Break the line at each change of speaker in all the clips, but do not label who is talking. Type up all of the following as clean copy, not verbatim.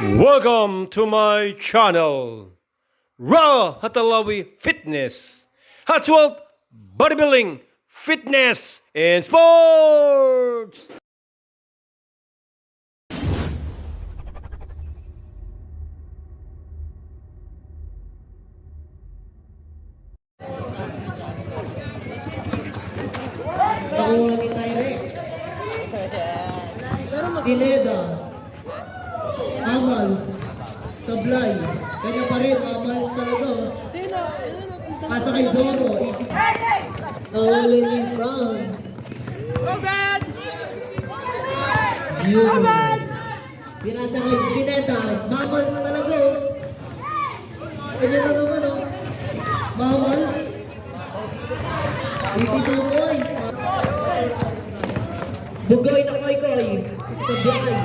Welcome to my channel, Raw Hatalawi Fitness, Hot World Bodybuilding, Fitness, and Sports!
Nakuha ni Tyrex. Pineda. Amals. Sablay. Kanya pa rin, Amals talaga. Asa kay Zoro. Easy. Nawala ni France. Yun. Pinasa kay Pineda. Mamals talaga. Kanya na naman oh. Mamals. Easy 2 points. Bugoy na koy-koy. Sablay.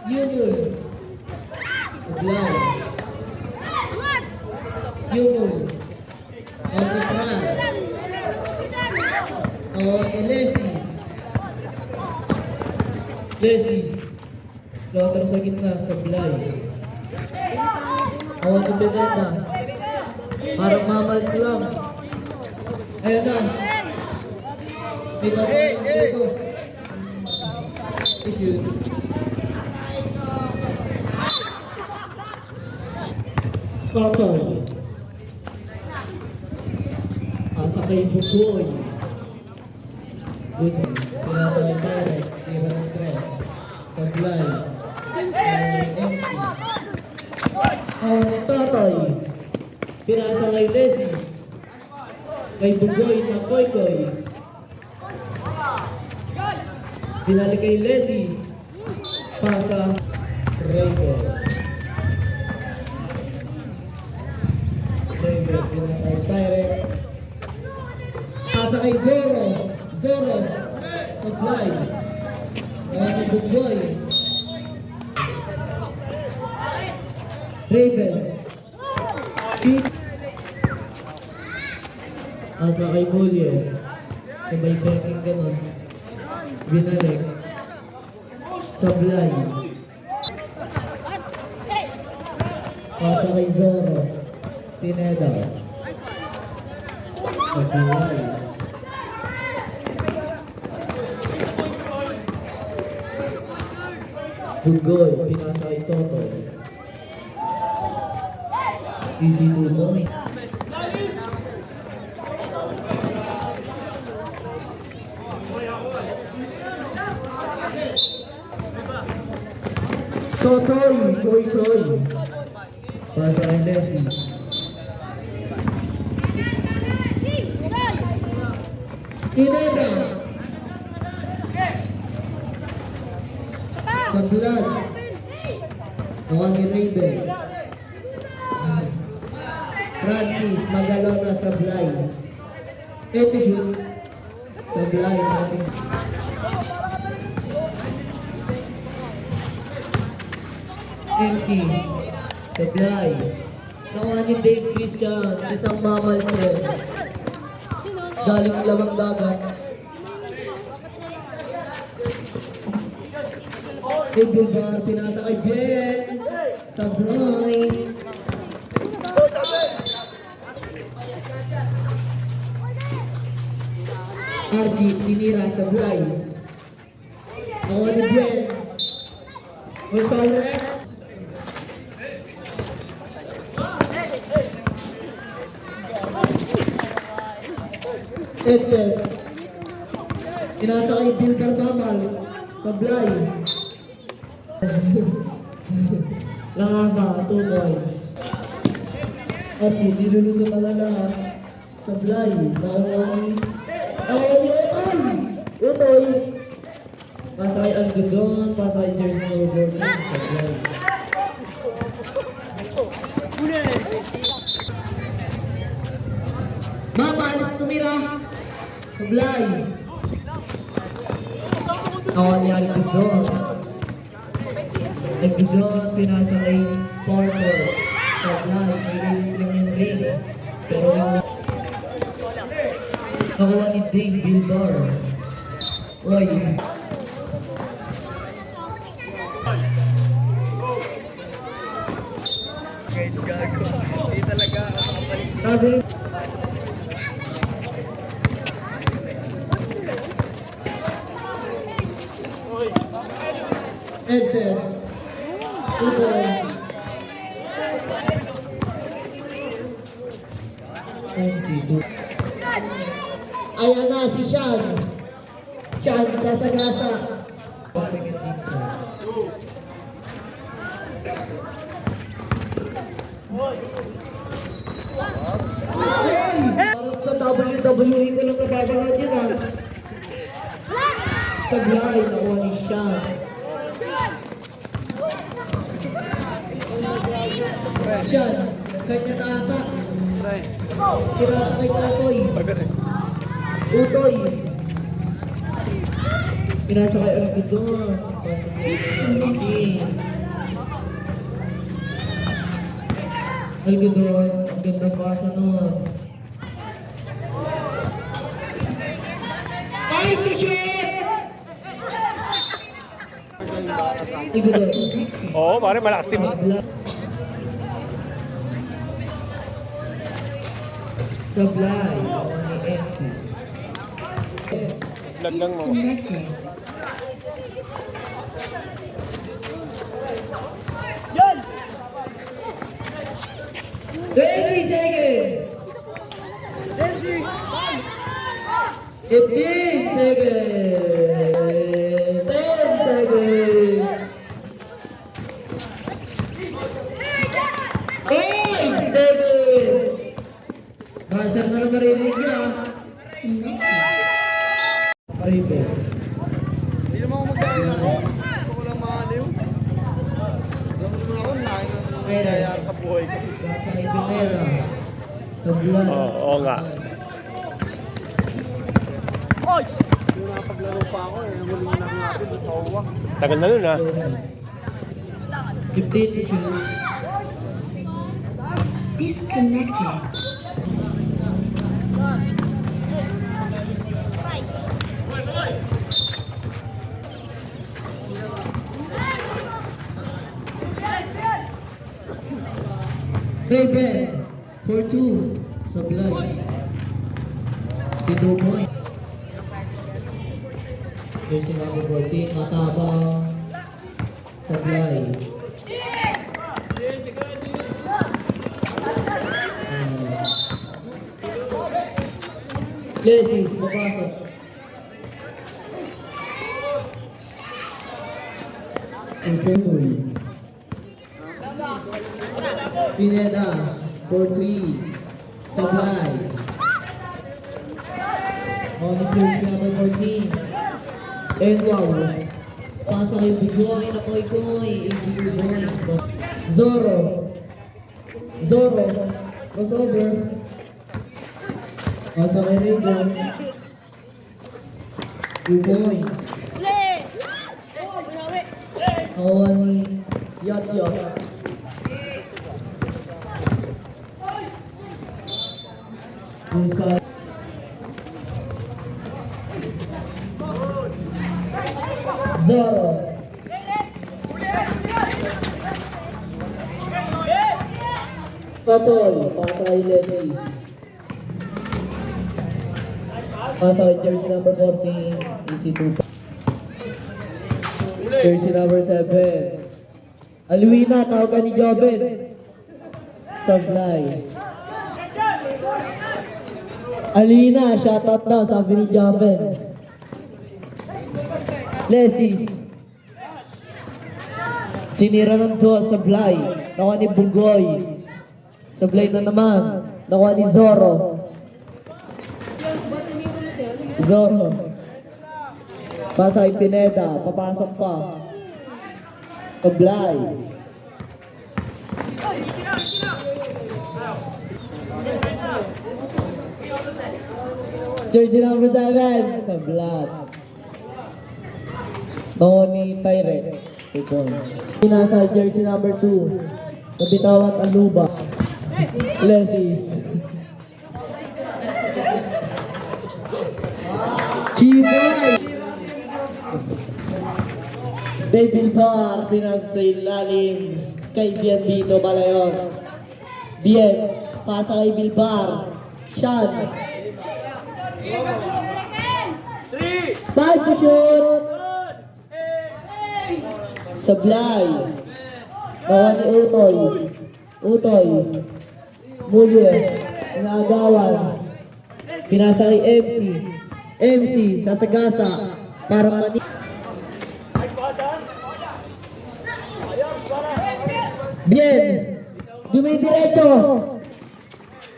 Yunul. Sablay. Yunul. Alcatraz. Lesis. Lesis. Lotter sa gitna. Sablay. Awan ni Beneta. Parang mamals lang. Ayan na. May babang dito. Issue. Totoy. Asa kay Bugoy. Bugoy. Pinasa kay Tyrex. Tira ng tres. Sablay. MC. Totoy. Pinasa kay Lesis. Kay Bugoy na koy-koy. Pinali kay Lesis. Pasa Raven. Raven, pinasa kay Tyrex. Pasa kay Zoro. Zoro. Sablay. Kaya kay Bugoy. Raven. Asa kay Mulyo. Sabay peking ganon. Binalik. Sablay. Asa kay Zoro. Pineda. Sablay. Bugoy. Pinasa kay Toto. Easy 2 point. Totoy, koy-koy. Pasa kay Lesis. Pineda. Sablay. Nawang ni Raven. Francis, Magalona, Sablay. Ito shoot. Sablay na rin. MC, Sablay. Nakuha ni Dave Chris ka, isang mamal sir. Galing lamang dagat. Dave Bilbar, pinasa kay Ben. Sablay. RG, tinira, Sablay. Nakuha ni Ben. Mustal rep. Edwin. Inasa kay Bilbar Mamals. Sablay. Langaba, 2 points. Okay, nilulusot na lahat. Sablay. Nakuha ni Utoy. Utoy. Pasa kay Algodon. Pasa kay Jersey Over. Sablay. Mamals tumira. Sablay. Awan ni Algodon. Algodon, pinasa kay Porter. Sablay, may release lang yung ring. Pero nakuha ni Dave Bilbar. Uy. Sabi, Edfed. 2 points. MC2. Ayan na si Sean. Sean, sasagasa. Second team ko. Parang sa WWE ko lang nababanood yun ha. Sablay, nakuha ni Sean. Sean, kanya na ata. Tira sa kay Utoy. Utoy. Pinasa kay Algidon. Algidon, ang ganda pasa nun. Ay, t-shirt! Algidon.
Oo, pare, malakas team.
Sablay, ni MC.
Vlog lang mo.
Twenty seconds. 15 seconds. 10 seconds. 8 seconds. Buzzer na lang marinig yun. Marinig.
Hindi naman ako magkakaroon. Gusto ko lang maaliw. Alam mo naman ako, nahin ang nangyayari sa buhay ko.
Basa kay Pineda. Sa blood.
Oo nga.
Yung nakapaglaro pa ako eh. Huling na natin doon sa uwak.
Tagal na nun, ha?
15 to shoot.
Disconnected.
Raven for 2 sa blood. Si Dumoy. Yung sila ko 14, matabang sa blood. Lesis, papasok. Infernal. Pineda, for 3. Sablay. Only jersey number 14. And wow. Pasa kay Bigoy na Koy. ECU boys. Zoro. Zoro. Crossover. Pasa kay Regan. 2 points. Nakuha ni Yot Yot. Who's got Zoro. Patol, pasa kay Lesis. Pasa kay jersey number 14, EC2. Jersey number 7. Alwina, tawag ka ni Joben. Sablay. Alwina, shoutout daw, sabi ni Joben. Lesis. Tinira ng 2, Sablay. Nakuha ni Bugoy. Sablay na naman. Nakuha ni Zoro. Zoro. Pasa kay Pineda. Papasok pa. Sablay. Jersey number 7. Sablay. Nakuha ni Tyrex. 2 points. Nasa jersey number 2. Nabitawan ang luba. Lesis. Chiboy! David Barr, pinasa sa ilalim. Kay Biandito Balayon. Bien. Pasa kay Bilbar. Sean. 5 to shoot. Sablay. Nakuha ni Utoy. Utoy. Mulye. Inaagawan. Pinasa kay MC. MC. Sasagasa. Parang mani. Bien. Dumidiretso.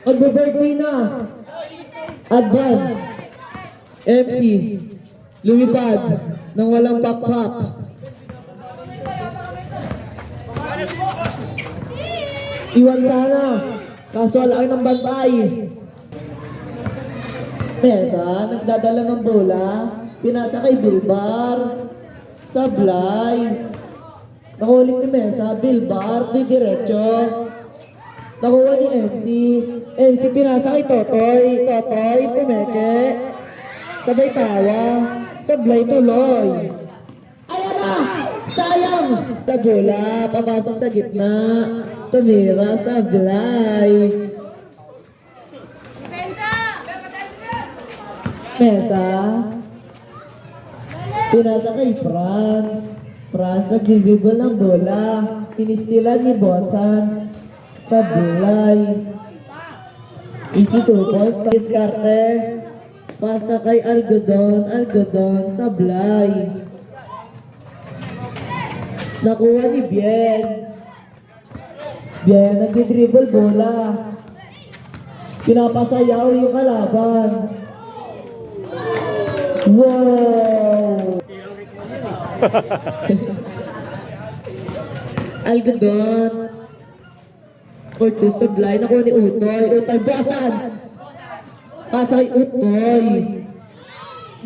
Magbe-birthday na. Advance. MC. Lumipad. Nang walang pak-pak. Iwan sana. Kaso laki ng bantay. Mesa, nagdadala ng bola. Pinasa kay Bilbar. Sablay. Nakulit ni Mesa. Bilbar. Di diretso. Nakuha ni MC. MC pinasa kay Totoy. Totoy. Pumeke. Sabay tawa. Sablay tuloy. Ayan na! Sayang! Na bola. Papasok sa gitna. Tumira. Sablay. Mesa. Pinasa kay Franz. Franz nagdidribble ng bola. Inistilan ni Bosans. Sablay. Easy 2 points. Diskarte. Pasa kay Algodon. Algodon. Sablay. Nakuha ni Bien. Bien nagdidribble bola. Pinapasayaw yung kalaban. Wow! Algodon. For 2 Sablay. Nakuha ni Utoy. Utoy. Bosans. Pasa kay Utoy.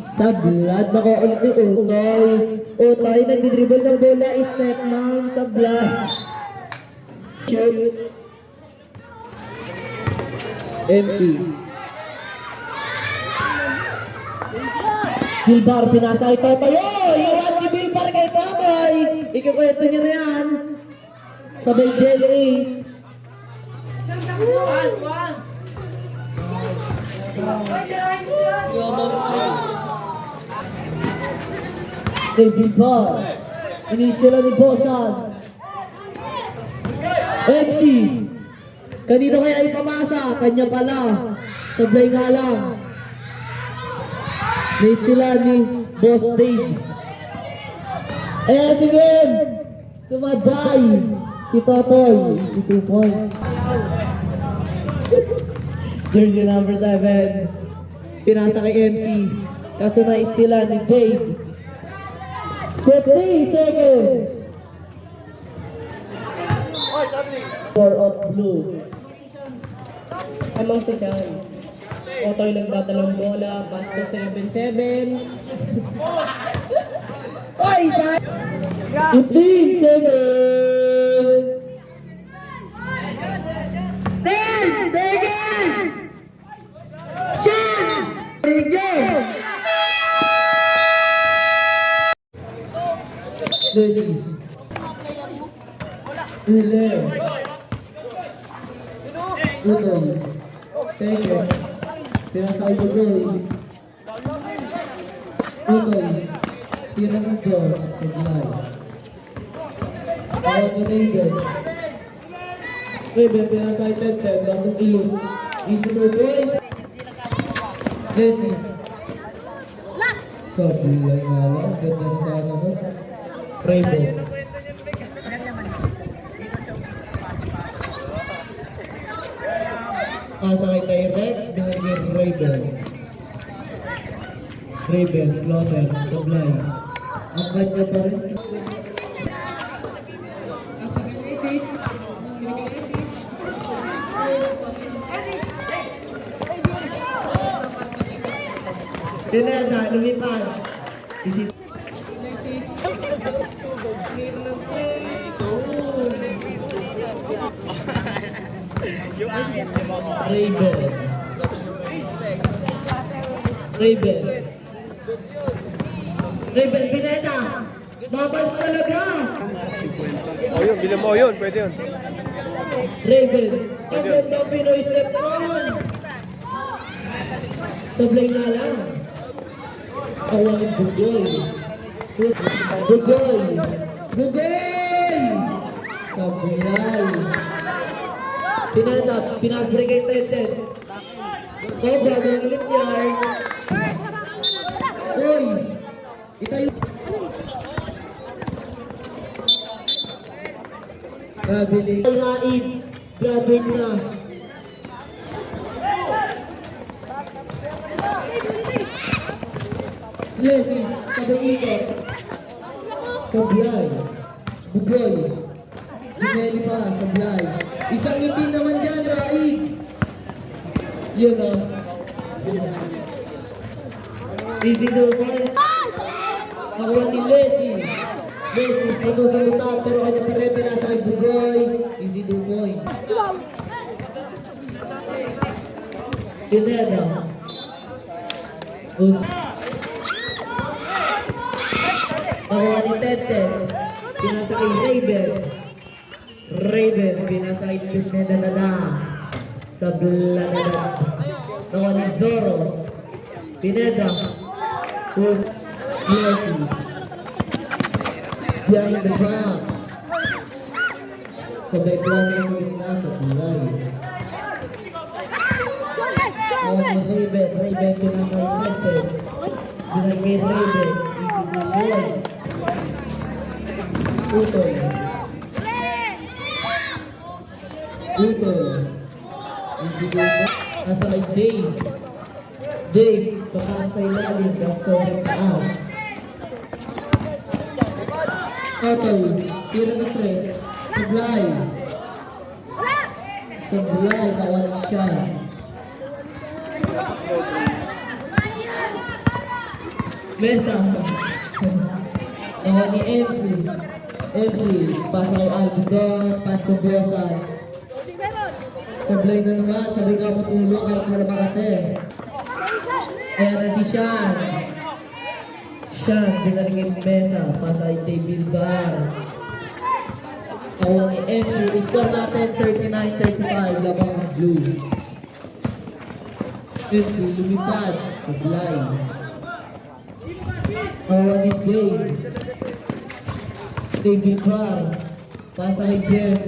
Sablad. Nakuha ulit ni Utoy. Utoy. Nagdidribble ng bola. Step man. Sablad. Shoot. MC. Bilbar, pinasa kay Totoy. Oh! Iwan ni Bilbar kay Totoy. Ikikwento niya na yan. Sabay Jelly Ace. Kay Bilbar. Inisila ni Bosans. MC. Kanino kaya ipamasa? Kanya pala. Sablay nga lang. May sila ni Boss Dave. Ayan si Ben. Sumabay. Si Totoy. Si 2 points. Jersey number 7. Pinasa kay MC. Kaso na-istila ni Dave. 50 seconds. For of blue.
Amang sasyan. Otoy nagdadalang bola, pass to 7-7.
Oy, sa 15 seconds. 10 seconds. Chin! Go! This is Utoy. Take it. Pinasa kay Utoy. Utoy. Tira ng dos. Sablay. Awag ni Raven. Raven, pinasa kay Ted. Bagong ilong. Easy 2 points. This is Sablay nga lang. Ganda na sana nun. Raven. Pasa kay Tyrex, binigay ni Raven. Raven, Clover, Sablay. Ang kanya pa rin.
Nasa Renesis. Binigay Renesis.
Pineda, lumipad. Isip.
Renesis. Meron ng 3.
Raven. Raven. Raven, Pineda. Babals talaga.
O yun, bilang mo yun, pwede yun.
Raven. Ang gandang Pinoy step on. Sablay nga lang. Kawalan Bugoy. Bugoy. Bugoy! Sablay. Pinatap. Pinasbray kay Teten. Oh, bagong ulit yard. Uy! Itayo. Kabili. Naib. Graduate na. Lesis. Sabay ikot. Sablay. Bugoy. Gineli pa. Sablay. Isang itin naman dyan, Raib. Yun o. Easy to boys. Nakuha ni Lesis. Lesis, masusungutan, pero kanya pa rin pinasa kay Bugoy. Easy to point. Pineda. Nakuha ni Tete. Pinasa kay Raven. Raven, pinasa kay Pineda na. Sablanadad. Nakuha ni Zoro. Pineda. Lesis. Behind the back. Sabay plano sa gitna sa tulay. Nakuha ni Raven. Raven, pinasa kay Tete. Pinasa kay Raven. Easy to points. Utoy. Utoy. Easy to points. Nasa kay Dave. Dave, pataas sa ilalim na sobrang taas. Otoy, tira na tres. Sablay. Sablay, kawan siya. Mesa. Kawan ni MC. MC, pasa kay Algodon, pas to Bosas. Sablay na naman, sabi ka matulong kahit wala makate. Ayan na si Sean. Sean, binalingin Mesa, pasa kay David Bar. Kawan ni MC, score natin 39-35, labang ng blue. MC, lumipad, Sablay. Kawan ni Dave. David Bar, pasa kay Ben.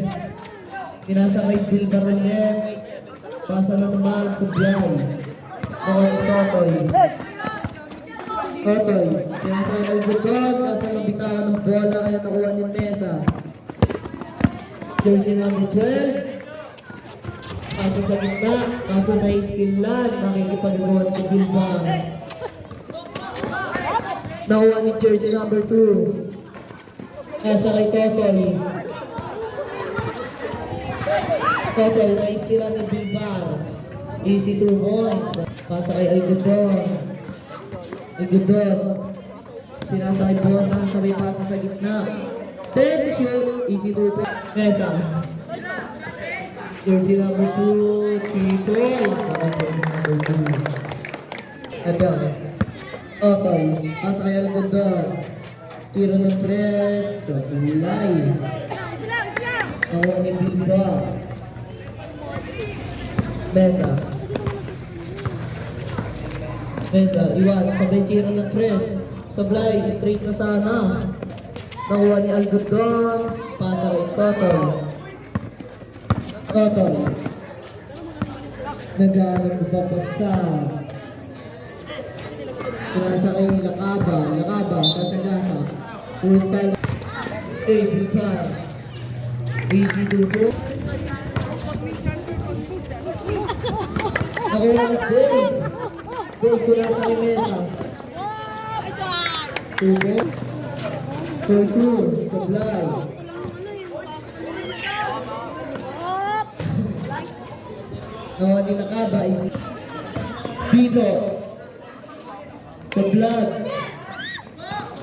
Pinasa kay Bill Baronet. Pasa na naman sa Blay. Nakuha ni Totoy. Totoy. Pinasa kay Algodon. Kaso nabitawan ng bola kaya nakuha ni Mesa. Jersey number 12. Kaso sa gitna. Kaso na-skillan. Makikipagawan sa Bill Bar. Nakuha ni jersey number 2. Kaso kay Totoy. Totoy, na-skillan ni Bill Bar. Easy 2 points. Pasa kay Algodon. Algodon. Pinasa kay Bosan. Sabay pasa sa gitna. 10 shoot. Easy 2 points. Mesa. Jersey number 2. 3 points. Para jersey number 2. Ito. Totoy. Pasa kay Algodon. Tiro ng 3. Sa kulay. Nakuha ni Bill Bar. Mesa. Mesa, iwan. Sabay tiro ng tres. Sablay, straight na sana. Nakuha ni Algodon. Pasa kay Totoy. Totoy. Naghanap pa pasa. Pinasa kay Lakaba. Lakaba, gasa-gasa. First time. David Bar. Easy duto. Nakuha ni Dave. Dave, pinasa kay Mesa. 2 4-2, Sablay. Nakuha ni Lakaba, easy. Dito. Sablay.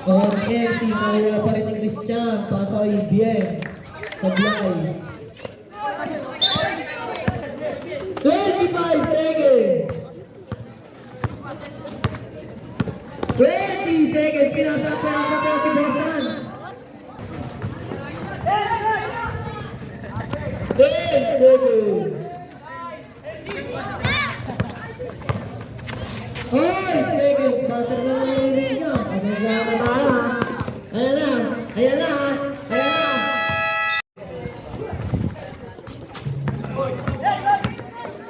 Nakuha ni MC, nakuha pa rin ni Christian. Pasa kay Bien. Sablay. 25 seconds. 20 seconds. Pinapasa si Borsans. 10 seconds.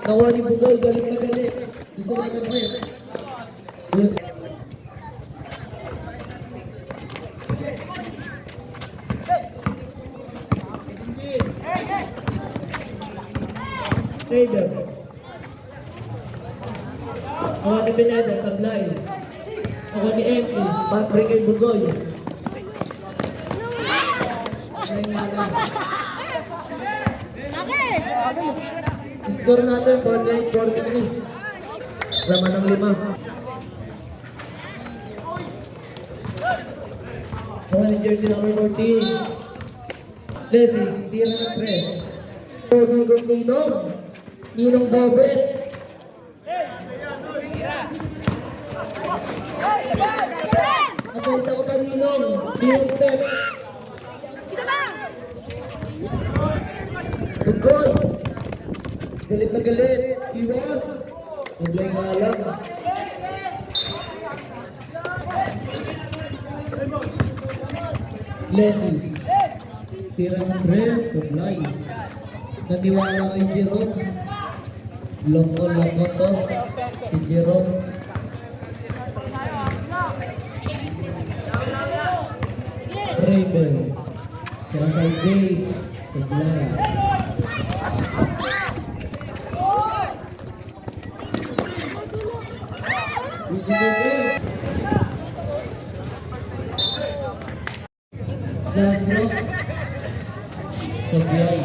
Nakuha ni Bugoy, galit na galit. Gusto na ng press. Yes. Trader. Nakuha ni Pineda, sablay. Nakuha ni MC, pass break kay Bugoy. Ay nga lang. Score natin 48-43. Laman ng 5. Nakuha ni jersey number 14. Lesis, tira ng press. Gugong Ninong. Ninong Bobet. Nakaisa ko pa Ninong. Ninong step. Bugol. Galit na galit. Iwan. Maglay nga lang. Lesis. Tira ng press. Supply. Naniwala kay Jerome. Loko-loko to. Si Jerome. Raven. Kaya sa Dave. Supply. Last drop. Supply.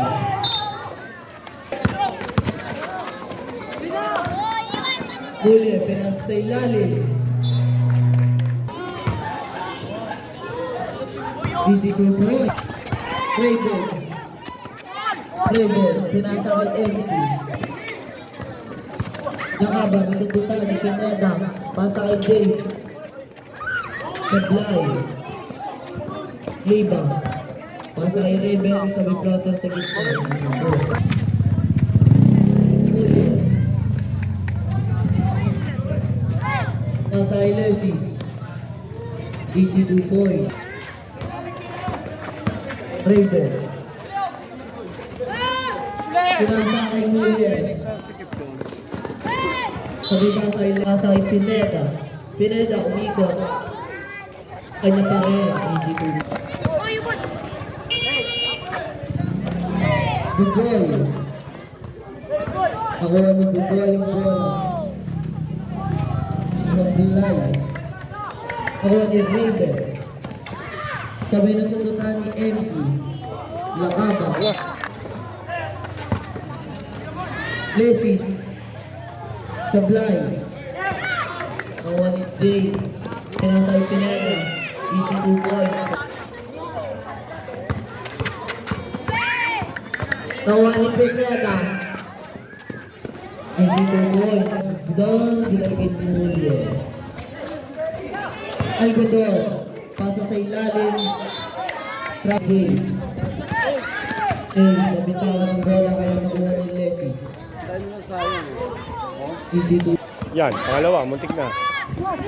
Huli, pinasa sa ilalim. Easy to point. Raven. Raven, pinasa kay MC. Nakaba, gusto ni Pineda. Pasa kay Dave. Supply. Liba. Pasa kay Raven sa biglator sa gitna. Julio. Pasa kay Lesis. Easy 2 point. Raven. Pinasa kay Muller. Sabi pasa kay Pineda. Pineda umikot. Kanya pa rin. Easy 2. Bugoy. Ako ni Bugoy yung bola. Sablay. Ako ni Raven. Sabay na sundutan ni MC. Lakaba. Lesis. Sablay. Ako ni Dave. Pinasay Pineda. Easy 2 points. Nawa ni Pineda. Easy 2 points. Doon, ginagin Muller. Algodon. Pasa sa ilalim. Trap game. Nabitawan ng bola kaya nakuha ni Lesis. Easy 2.
Yan, pangalawa, muntik na.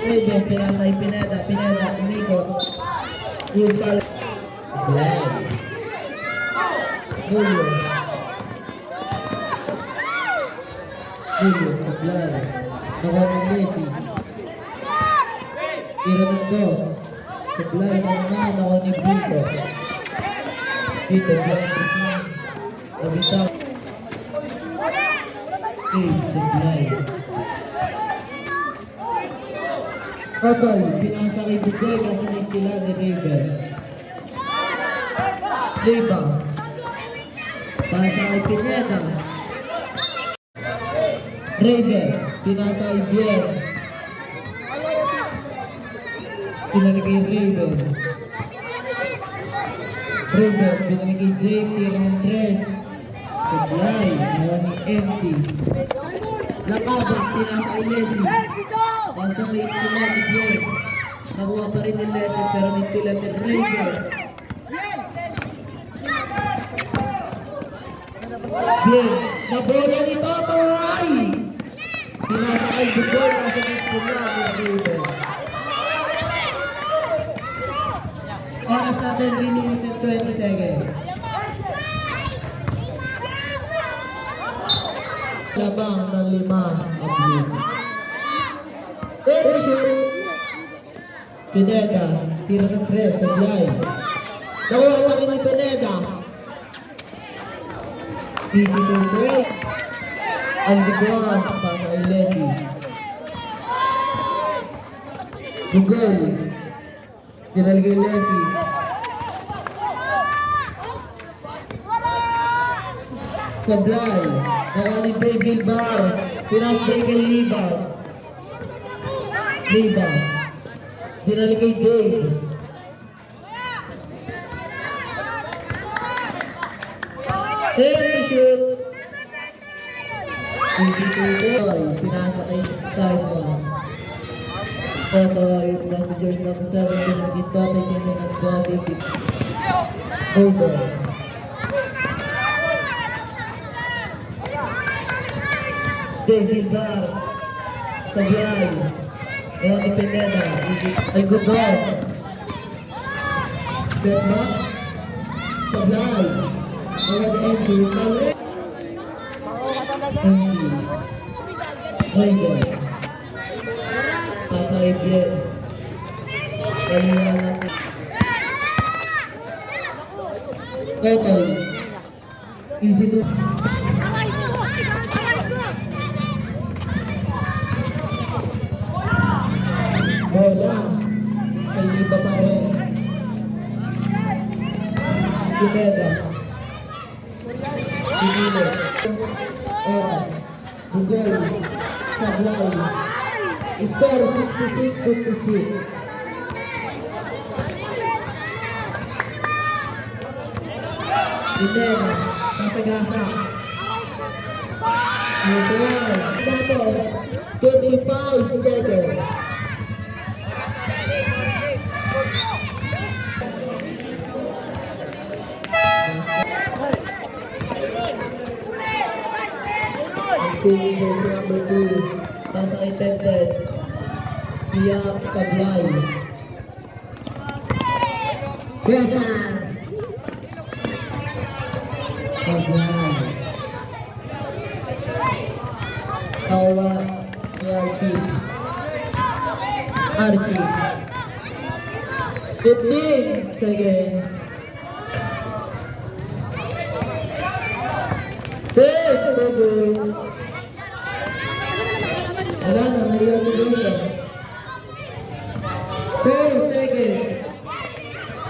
Raven, pinasa kay Pineda. Pineda, umikot. Use ball. Black. Julio. Julio, supply. Nakuha ni Lesis. Tira ng dos. Supply na naman. Nakuha ni Brito. Brito, dyan isa. Nabitaw. Supply. Otoy, pinasa kay Bugoy kasi na-istila ni Raven. Liba. Pasa kay Pineda. Raven, pinasa kay Bier. Pinalik kay Raven. Raven, pinalik kay Dave, tira ng tres. Supply, nawa ni MC. Lakaba, pinasa kay Lesis. Pasa kay istila ni Bier. Nakuha pa rin ni Lesis pero na-istila ni Raven. Bier, nabola ni Toto ay! Pinasa kay Bugoy kasi na-istila ni Raven. Oras natin 3 minutes and 20 seconds. Shabang ng 5 ang blue. Ito shoot. Pineda, tira ng 3, sablay. Nakuha pa rin ni Pineda. Easy to break. Albuquerque, para kay Lesis. Bugol. Tinalagay Lesis. Sablay. Nakuha ni Bay Bilbao. Pinasbay kay Liba. Liba. Tinalagay Dave. Henry shoot. Easy to boy. Pinasa kay Simon. Totoy. Nasa jersey number 7. Pinagin Totoy. Tingnan ng boss. Easy. Over. David Bar. Sablay. Ewan ni Pineda. Ay Gudon. Step back. Sablay. Ewan ni Andrews. Sablay. Andrews. Raymond. Pasa kay Bien. Kanina natin. Totoy. Easy to. Bola. Kay Liba pa rin. Pineda. Pinilo. Oras. Bugol. Sablay. Score 66-56. Pineda. Sasagasa. Bugol. Dato. 25 seconds. Stealing jersey number 2. Nasa kay Tenten. Iyak Sablay. Besas. Sablay. Kawa ni Archie. Archie. 15 seconds. 10 seconds. Wala na, may resolutions. 4 seconds.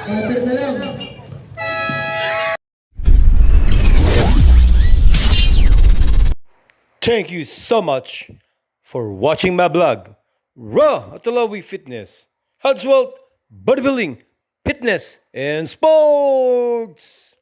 Passer na lang.
Thank you so much for watching my blog, Raw Atalawi Fitness, Health, Wealth, Bodybuilding, Fitness, and Sports.